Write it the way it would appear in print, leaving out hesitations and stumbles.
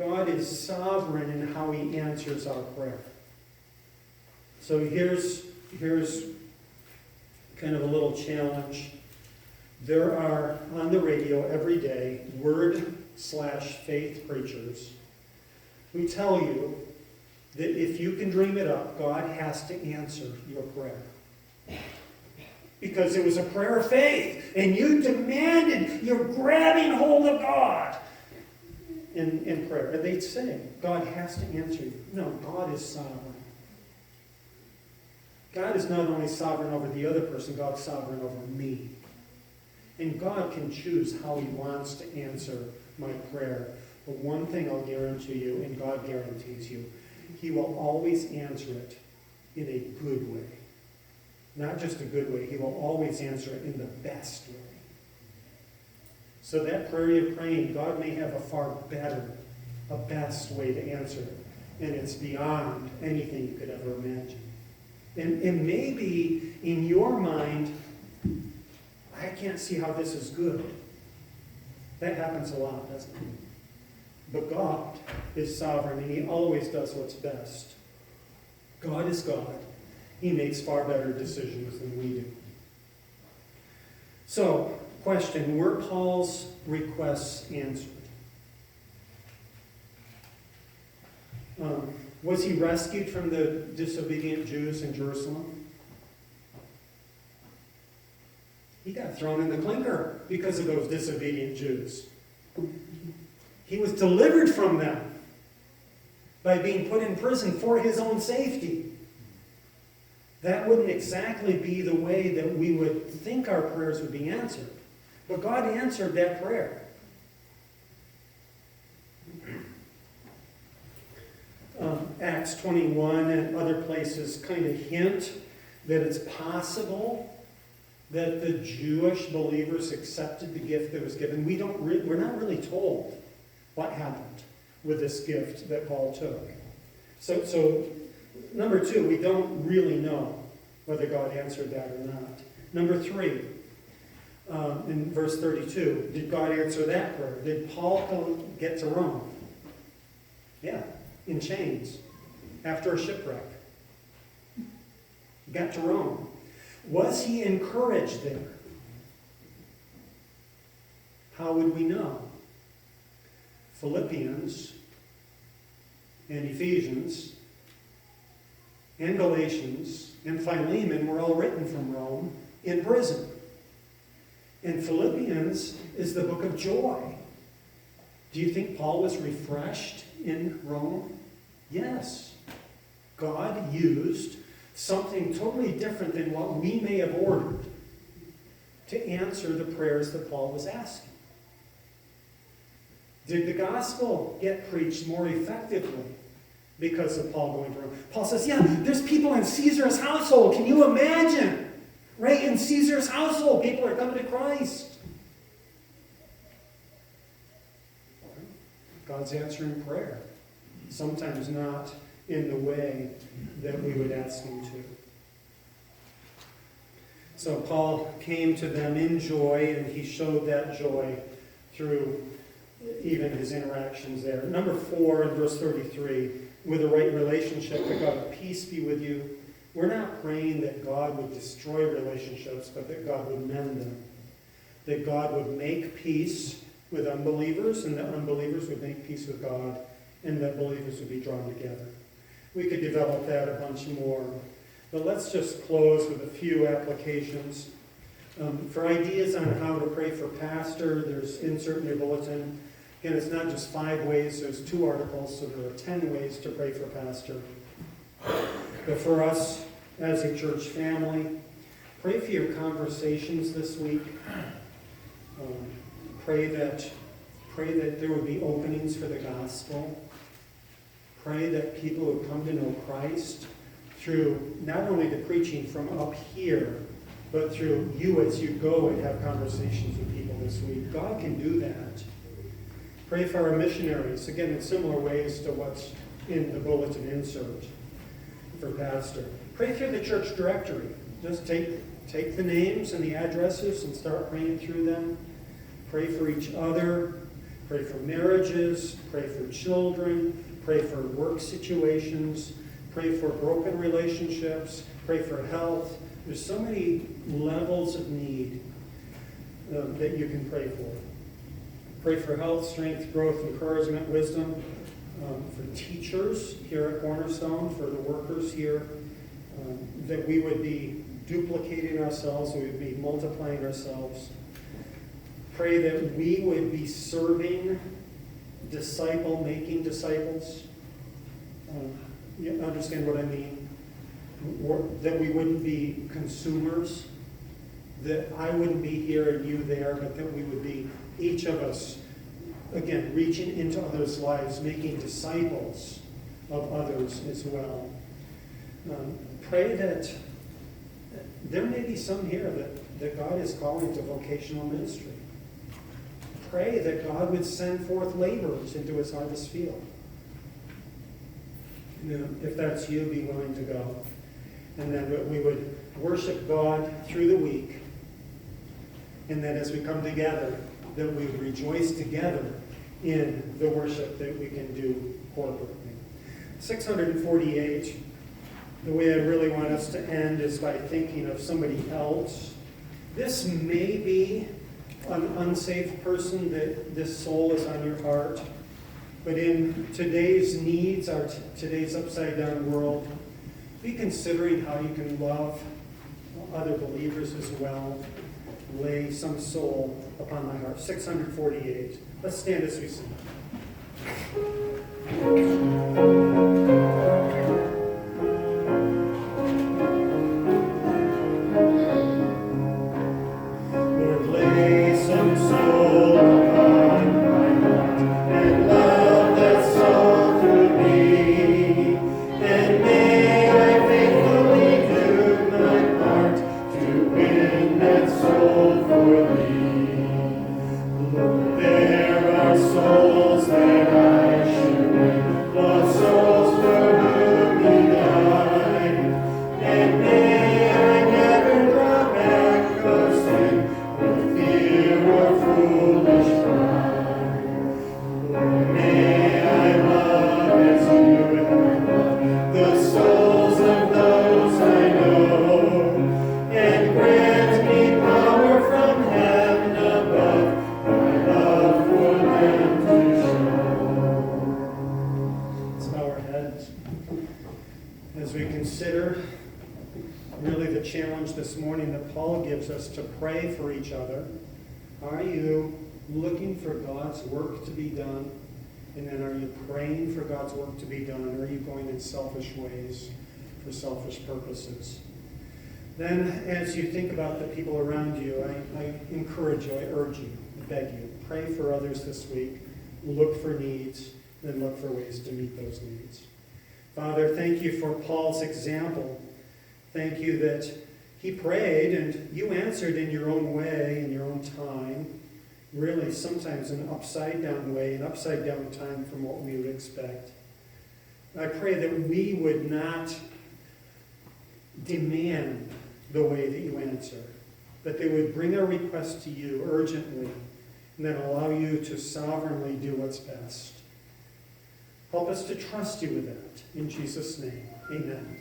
God is sovereign in how he answers our prayer. So here's kind of a little challenge. There are, on the radio every day, word/faith preachers who tell you that if you can dream it up, God has to answer your prayer. Because it was a prayer of faith, and you demanded, you're grabbing hold of God in prayer. And they'd say, God has to answer you. No, God is sovereign. God is not only sovereign over the other person, God's sovereign over me. And God can choose how he wants to answer my prayer. But one thing I'll guarantee you, and God guarantees you, he will always answer it in a good way. Not just a good way, he will always answer it in the best way. So that prayer you're praying, God may have a far better, a best way to answer it. And it's beyond anything you could ever imagine. And maybe in your mind, I can't see how this is good. That happens a lot, doesn't it? But God is sovereign, and he always does what's best. God is God. He makes far better decisions than we do. So, question, were Paul's requests answered? Was he rescued from the disobedient Jews in Jerusalem? He got thrown in the clinker because of those disobedient Jews. He was delivered from them by being put in prison for his own safety. That wouldn't exactly be the way that we would think our prayers would be answered. But God answered that prayer. Acts 21 and other places kind of hint that it's possible that the Jewish believers accepted the gift that was given. We're not really told what happened with this gift that Paul took. So number 2, we don't really know whether God answered that or not. Number 3, in verse 32, did God answer that prayer? Did Paul get to Rome? Yeah, in chains, after a shipwreck. He got to Rome. Was he encouraged there? How would we know? Philippians and Ephesians and Galatians and Philemon were all written from Rome in prison. And Philippians is the book of joy. Do you think Paul was refreshed in Rome? Yes. God used something totally different than what we may have ordered to answer the prayers that Paul was asking. Did the gospel get preached more effectively because of Paul going to Rome? Paul says, yeah, there's people in Caesar's household. Can you imagine? Right in Caesar's household, people are coming to Christ. God's answering prayer. Sometimes not in the way that we would ask him to. So Paul came to them in joy, and he showed that joy through even his interactions there. Number 4 in verse 33, with a right relationship, that God of peace be with you. We're not praying that God would destroy relationships, but that God would mend them. That God would make peace with unbelievers, and that unbelievers would make peace with God, and that believers would be drawn together. We could develop that a bunch more. But let's just close with a few applications. For ideas on how to pray for pastor, there's insert in your bulletin. Again, it's not just 5 ways, there's 2 articles, so there are 10 ways to pray for pastor. But for us as a church family, pray for your conversations this week. Pray that there would be openings for the gospel. Pray that people would come to know Christ through not only the preaching from up here, but through you as you go and have conversations with people this week. God can do that. Pray for our missionaries, again, in similar ways to what's in the bulletin insert for pastor. Pray through the church directory. Just take the names and the addresses and start praying through them. Pray for each other. Pray for marriages, pray for children, pray for work situations, pray for broken relationships, pray for health. There's so many levels of need that you can pray for. Pray for health, strength, growth, encouragement, wisdom, for teachers here at Cornerstone, for the workers here, that we would be duplicating ourselves, we would be multiplying ourselves. Pray that we would be serving, making disciples. You understand what I mean? That we wouldn't be consumers, that I wouldn't be here and you there, but that we would be, each of us, again, reaching into others' lives, making disciples of others as well. Pray that there may be some here that God is calling to vocational ministry. Pray that God would send forth laborers into his harvest field. If that's you, be willing to go. And then that we would worship God through the week. And then as we come together, that we would rejoice together in the worship that we can do corporately. 648, the way I really want us to end is by thinking of somebody else. This may be an unsaved person that this soul is on your heart. But in today's needs, today's upside-down world, be considering how you can love other believers as well. Lay some soul upon my heart. 648. Let's stand as we sing. Lord, lay some soul upon my heart, and love that soul through me, and may I faithfully do my part to win that soul for thee. Lord, there are souls that I should win, lost souls for whom he died, and may I never draw back or sin, or fear or foolish pride. Lord, may I love as you have loved the souls of those I know, and grant me power from heaven above, my love for them to show. Let's bow our heads as we consider really the challenge this morning that Paul gives us to pray for each other. Are you looking for God's work to be done? And then are you praying for God's work to be done? Or are you going in selfish ways for selfish purposes? Then as you think about the people around you, I encourage you, I urge you, I beg you, pray for others this week. Look for needs, then look for ways to meet those needs. Father, thank you for Paul's example. Thank you that he prayed and you answered in your own way, in your own time. Really, sometimes an upside-down way, an upside-down time from what we would expect. I pray that we would not demand the way that you answer, but they would bring our request to you urgently, and then allow you to sovereignly do what's best. Help us to trust you with that. In Jesus' name, amen.